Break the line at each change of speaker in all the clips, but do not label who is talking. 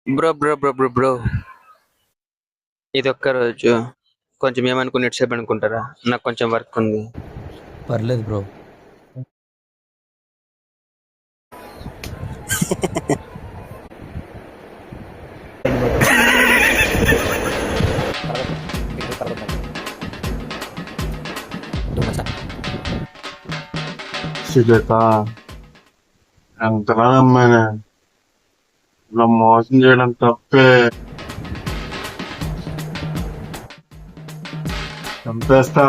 Bro bro bro bro bro ఇది ఒక్క రోజు కొంచెం ఏమనుకుని సేపు అనుకుంటారా? నాకు కొంచెం వర్క్ ఉంది.
పర్లేదు బ్రో.
సుజాత ఎంతలా నమ్మాను, ఇలా మోసం చేయడం తప్పే. చంపేస్తా,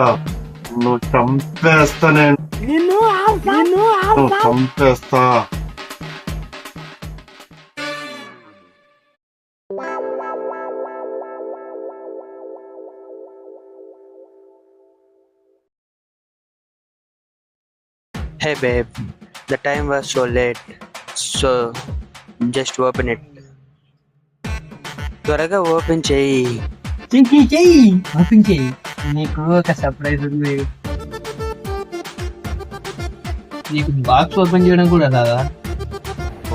నువ్వు చంపేస్తా, నేను చంపేస్తా.
Hey babe, the time was so late, so just open it. త్వరగా ఓపెన్ చేయి.
చెయ్యి ఓపెన్ చెయ్యి. నీకు ఒక సర్ప్రైజ్ ఉంది. నీకు బాక్స్ ఓపెన్ చేయడం కూడా రాదా?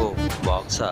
ఓ బాక్సా?